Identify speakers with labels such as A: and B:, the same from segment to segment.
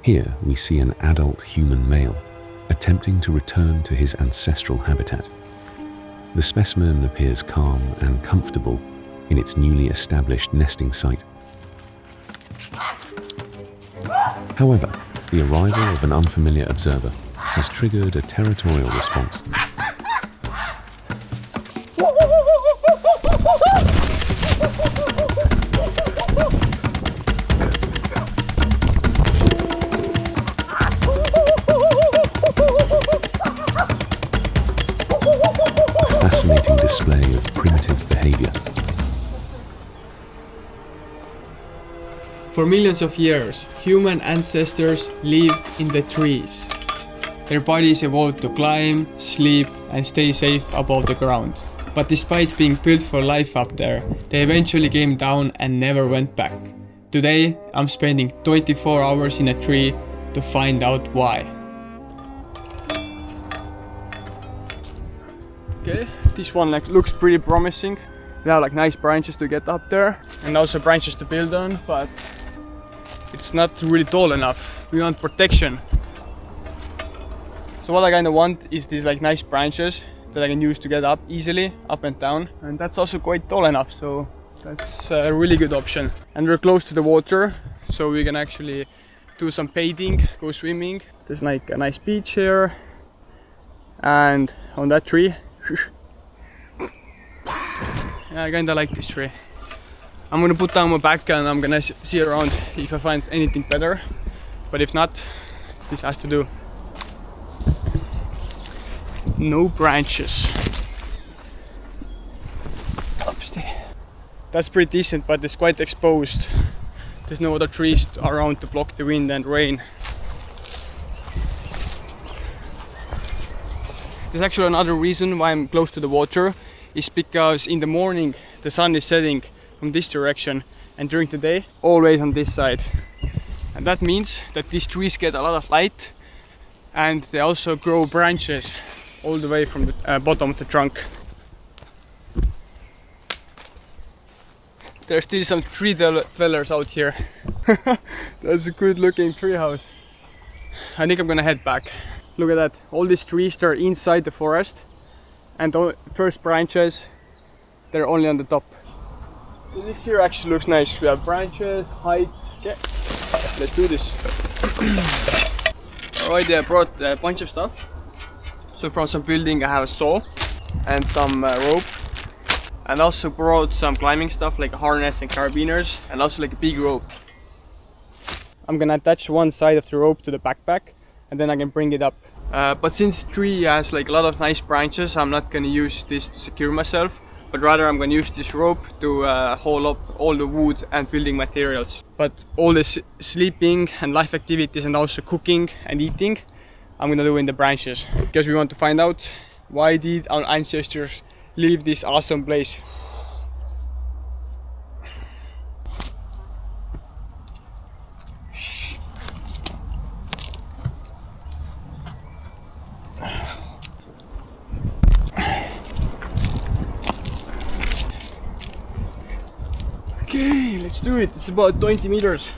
A: Here we see an adult human male attempting to return to his ancestral habitat. The specimen appears calm and comfortable in its newly established nesting site. However, the arrival of an unfamiliar observer has triggered a territorial response. A fascinating display of primitive behavior.
B: For millions of years, human ancestors lived in the trees. Their bodies evolved to climb, sleep, and stay safe above the ground. But despite being built for life up there, they eventually came down and never went back. Today, I'm spending 24 hours in a tree to find out why. Okay, this one looks pretty promising. We have nice branches to get up there and also branches to build on, but it's not really tall enough. We want protection. So what I kind of want is these nice branches that I can use to get up easily, up and down. And that's also quite tall enough, so that's a really good option. And we're close to the water, so we can actually do some bathing, go swimming. There's a nice beach here. And on that tree, yeah, I kinda like this tree. I'm gonna put down my back and I'm gonna see around if I find anything better. But if not, this has to do. No branches. Upstairs. That's pretty decent, but it's quite exposed. There's no other trees around to block the wind and rain. There's actually another reason why I'm close to the water, is because in the morning the sun is setting from this direction and during the day always on this side. And that means that these trees get a lot of light and they also grow branches all the way from the bottom of the trunk. There's still some tree dwellers out here. That's a good looking tree house. I think I'm gonna head back. Look at that, all these trees, they're inside the forest and the first branches, they're only on the top. This here actually looks nice. We have branches, height. Okay, let's do this. Alright, I brought a bunch of stuff. So from some building I have a saw and some rope. And also brought some climbing stuff like a harness and carabiners and also a big rope. I'm gonna attach one side of the rope to the backpack and then I can bring it up. But since the tree has a lot of nice branches, I'm not gonna use this to secure myself, but rather I'm gonna use this rope to haul up all the wood and building materials. But all the sleeping and life activities and also cooking and eating, I'm gonna do in the branches. Because we want to find out why did our ancestors leave this awesome place. Okay, let's do it. It's about 20 meters.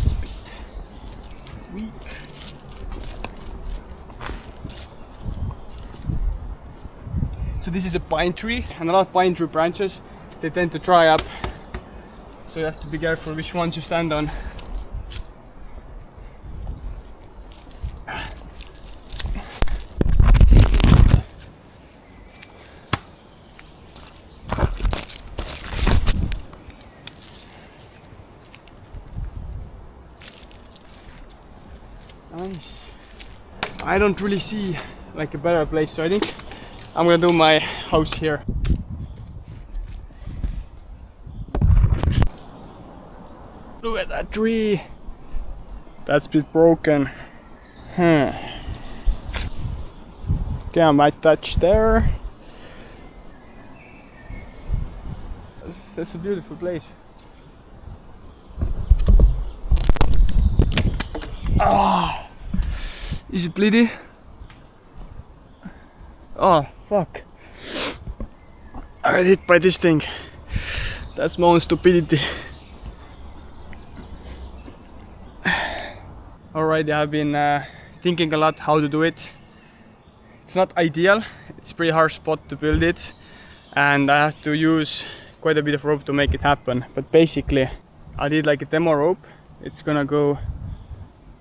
B: It's a bit weak. So this is a pine tree, and a lot of pine tree branches, they tend to dry up. So you have to be careful which ones you stand on. Nice. I don't really see a better place, so I think I'm gonna do my house here. Look at that tree. That's a bit broken. Okay, I might touch there. That's a beautiful place. Ah. Is it bleeding? Oh, fuck. I got hit by this thing. That's my own stupidity. Alright, I've been thinking a lot how to do it. It's not ideal, it's a pretty hard spot to build it, and I have to use quite a bit of rope to make it happen. But basically, I did like a demo rope. It's gonna go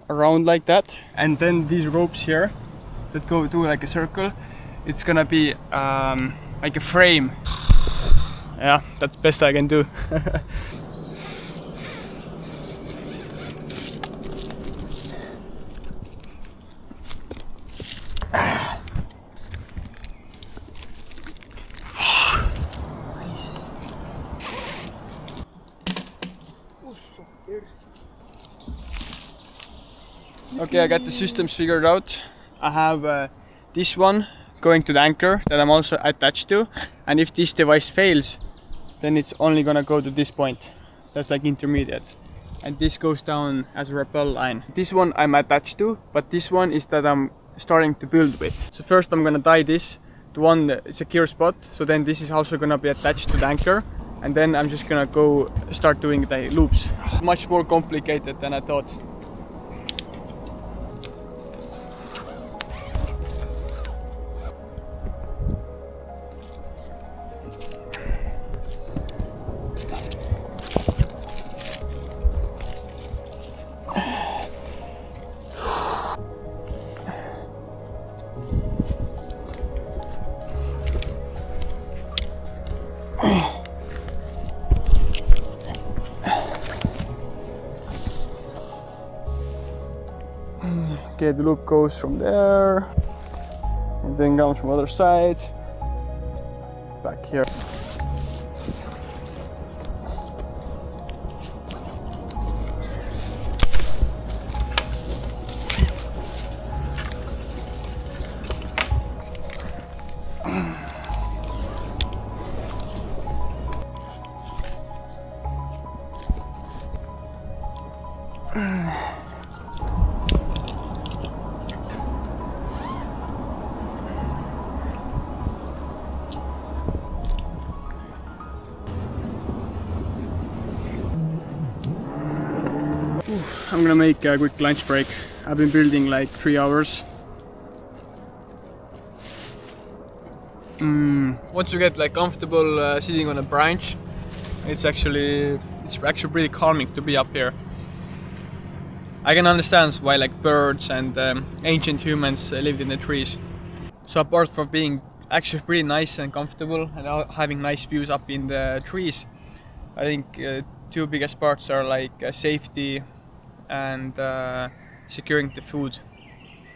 B: around like that, and then these ropes here that go to like a circle, it's gonna be like a frame. Yeah, that's best I can do. Okay, I got the systems figured out. I have this one going to the anchor that I'm also attached to, and if this device fails, then it's only gonna go to this point. That's like intermediate. And this goes down as a rappel line. This one I'm attached to, but this one is that I'm starting to build with. So first I'm gonna tie this to one secure spot, so then this is also gonna be attached to the anchor, and then I'm just gonna go start doing the loops. Much more complicated than I thought. Okay, the loop goes from there, and then comes from other side, back here. I'm gonna make a quick lunch break. I've been building like 3 hours. Once you get like comfortable sitting on a branch, it's actually pretty calming to be up here. I can understand why like birds and ancient humans lived in the trees. So apart from being actually pretty nice and comfortable and having nice views up in the trees, I think two biggest parts are like safety and securing the food,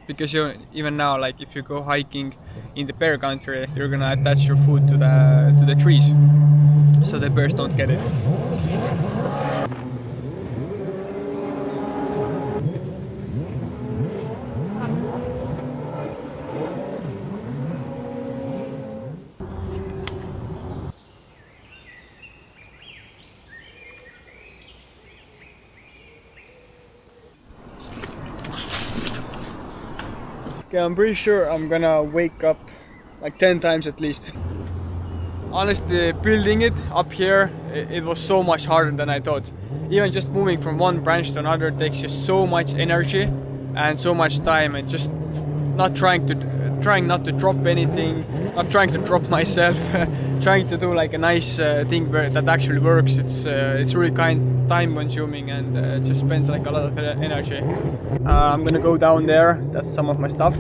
B: because even now, like if you go hiking in the bear country, you're gonna attach your food to the trees so the bears don't get it. Okay, I'm pretty sure I'm gonna wake up like 10 times at least. Honestly, building it up here, it was so much harder than I thought. Even just moving from one branch to another takes just so much energy and so much time, and just trying not to drop anything, not trying to drop myself, trying to do like a nice thing that actually works. It's really time consuming, and just spends like a lot of energy. I'm gonna go down there, that's some of my stuff.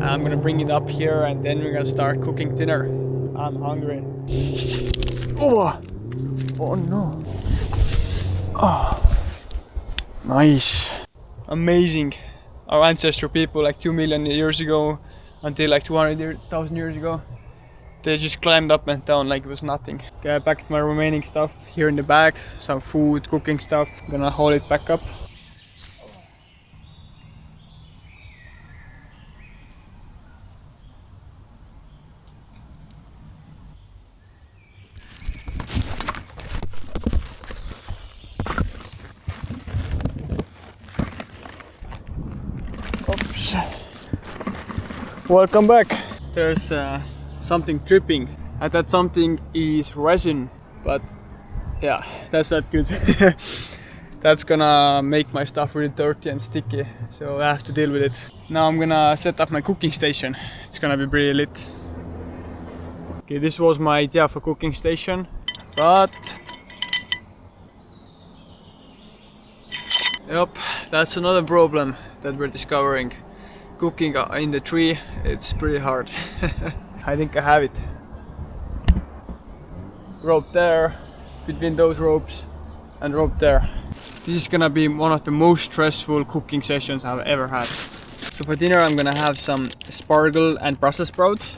B: I'm gonna bring it up here, and then we're gonna start cooking dinner. I'm hungry. Oh no. Oh, nice. Amazing. Our ancestral people like 2 million years ago until like 200,000 years ago, they just climbed up and down like it was nothing. Okay, back to my remaining stuff here in the bag, some food, cooking stuff. I'm gonna haul it back up. Oops. Welcome back. There's something dripping, and that something is resin, but yeah, that's not good. That's gonna make my stuff really dirty and sticky, so I have to deal with it. Now I'm gonna set up my cooking station. It's gonna be pretty lit. Okay, this was my idea for cooking station, but yep, that's another problem that we're discovering. Cooking in the tree, it's pretty hard. I think I have it. Rope there, between those ropes, and rope there. This is gonna be one of the most stressful cooking sessions I've ever had. So for dinner I'm gonna have some spargle and Brussels sprouts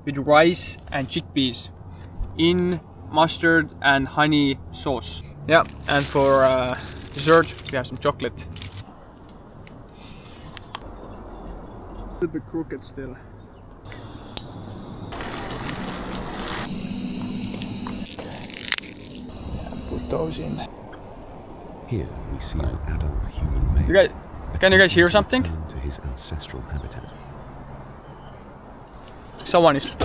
B: with rice and chickpeas in mustard and honey sauce. Yeah, and for dessert we have some chocolate. A little bit crooked still. Put those in.
A: Here we see an adult human male.
B: Can you guys hear something?
A: Return to his ancestral habitat.
B: Someone is.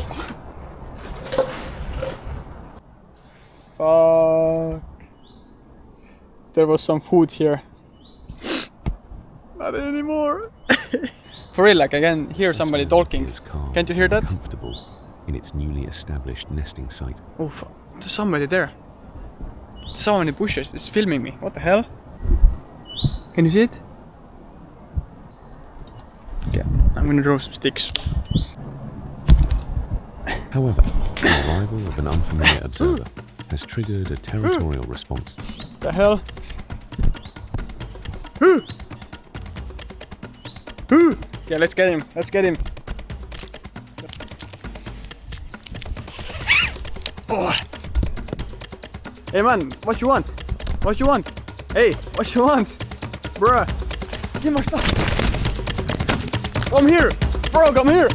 B: Fuck. There was some food here. Not anymore. For real, like I can hear somebody talking. Can't you hear that?
A: Comfortable in its newly established nesting site.
B: Oh, fuck. There's somebody there. Someone in the bushes is filming me. What the hell? Can you see it? Okay, I'm gonna draw some sticks.
A: However, the arrival of an unfamiliar observer has triggered a territorial response.
B: The hell? Okay, let's get him. Let's get him. Oh. Hey man, what you want? What you want? Hey, what you want? Bruh, give my stuff. Come here, bro, come here.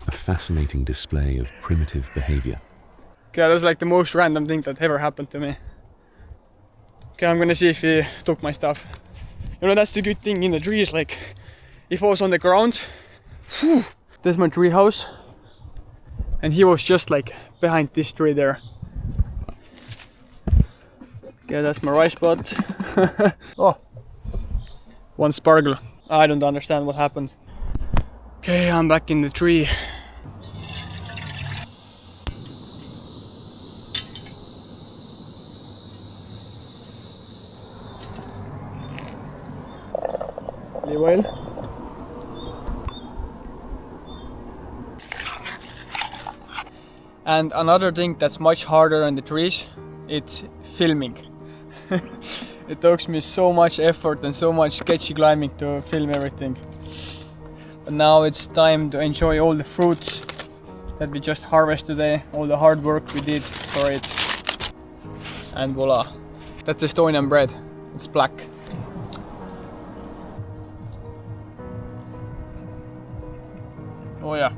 A: A fascinating display of primitive behavior.
B: Okay, that's like the most random thing that ever happened to me. Okay, I'm gonna see if he took my stuff. You know, that's the good thing in the trees, like, if I was on the ground, whew, there's my tree house. And he was just like behind this tree there. Okay, that's my rice pot. Oh, one sparkle. I don't understand what happened. Okay, I'm back in the tree. Olive oil. And another thing that's much harder in the trees, it's filming. It took me so much effort and so much sketchy climbing to film everything. But now it's time to enjoy all the fruits that we just harvested today, all the hard work we did for it. And voila, that's Estonian bread, it's black. Oh yeah.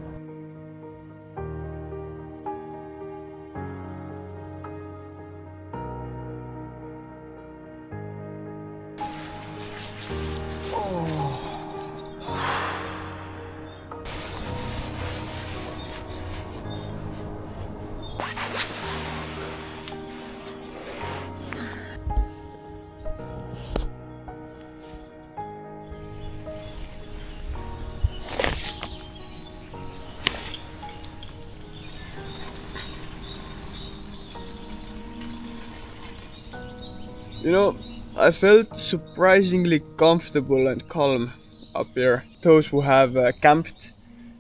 B: You know, I felt surprisingly comfortable and calm up here. Those who have camped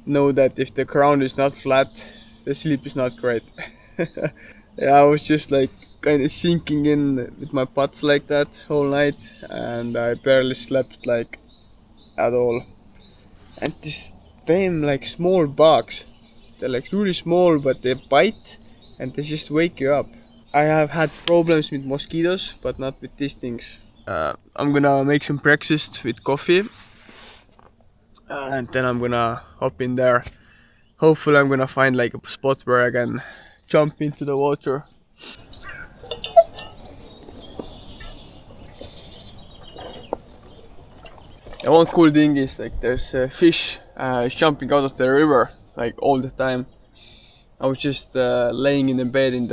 B: know that if the ground is not flat, the sleep is not great. Yeah, I was just like kind of sinking in with my butts like that whole night, and I barely slept like at all. And this damn like small bugs, they're like really small, but they bite and they just wake you up. I have had problems with mosquitoes, but not with these things. I'm gonna make some breakfast with coffee, and then I'm gonna hop in there. Hopefully I'm gonna find like a spot where I can jump into the water. And one cool thing is like there's fish jumping out of the river like all the time. I was just laying in the bed in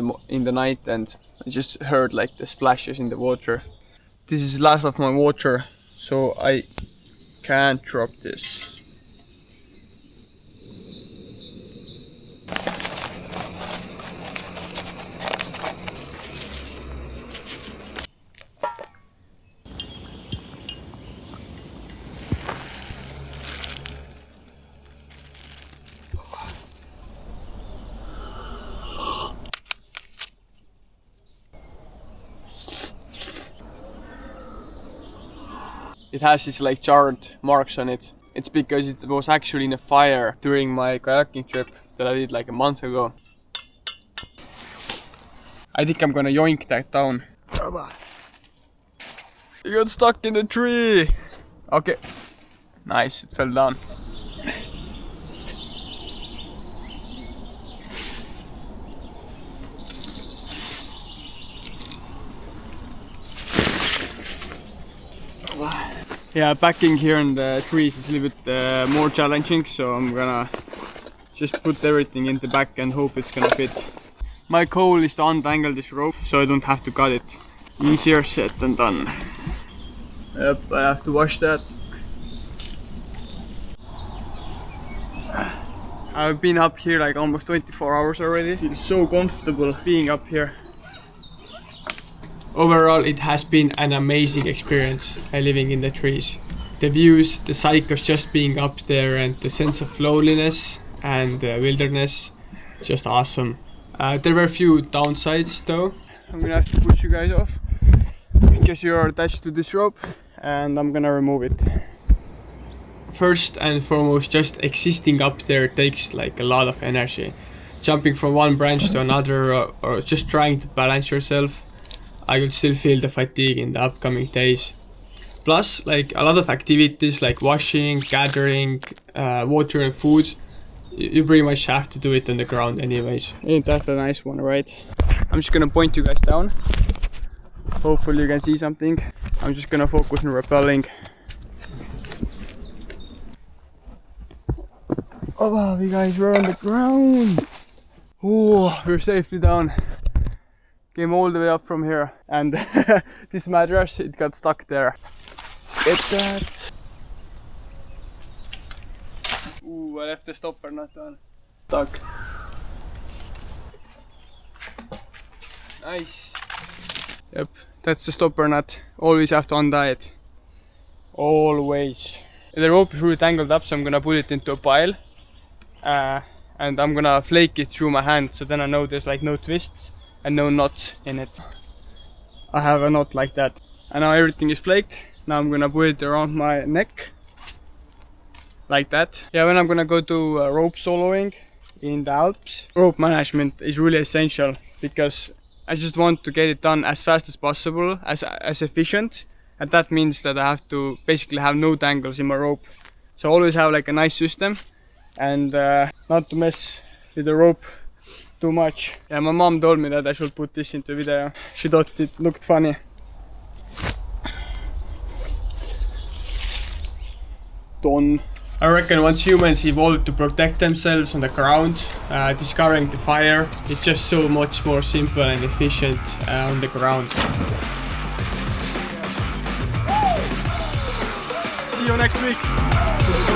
B: the night, and I just heard like the splashes in the water. This is last of my water, so I can't drop this. It has these like charred marks on it. It's because it was actually in a fire during my kayaking trip that I did like a month ago. I think I'm gonna yoink that down. You got stuck in the tree! Okay. Nice, it fell down. Yeah, packing here in the trees is a little bit more challenging, so I'm gonna just put everything in the back and hope it's gonna fit. My goal is to untangle this rope so I don't have to cut it. Easier said than done. Yep, I have to wash that. I've been up here like almost 24 hours already. It's so comfortable being up here. Overall, it has been an amazing experience living in the trees. The views, the psych of just being up there, and the sense of loneliness and wilderness, just awesome. There were a few downsides though. I'm gonna have to push you guys off because you're attached to this rope, and I'm gonna remove it. First and foremost, just existing up there takes like a lot of energy. Jumping from one branch to another, or just trying to balance yourself. I could still feel the fatigue in the upcoming days. Plus, like a lot of activities like washing, gathering, water and food, you pretty much have to do it on the ground anyways. Ain't that a nice one, right? I'm just gonna point you guys down. Hopefully you can see something. I'm just gonna focus on rappelling. Oh wow, you guys, we're on the ground. Oh, we're safely down. Came all the way up from here, and this mattress, it got stuck there. Let's get that. Ooh, I left the stopper nut on. Stuck. Nice. Yep, that's the stopper nut. Always have to untie it. Always. The rope is really tangled up, so I'm gonna put it into a pile. And I'm gonna flake it through my hand, so then I know there's like no twists and no knots in it. I have a knot like that. And now everything is flaked. Now I'm gonna put it around my neck. Like that. Yeah, when I'm gonna go to rope soloing in the Alps, rope management is really essential because I just want to get it done as fast as possible, as efficient. And that means that I have to basically have no tangles in my rope. So I always have like a nice system and not to mess with the rope too much. Yeah, my mom told me that I should put this into video. She thought it looked funny. Done. I reckon once humans evolved to protect themselves on the ground, discovering the fire, it's just so much more simple and efficient on the ground. See you next week.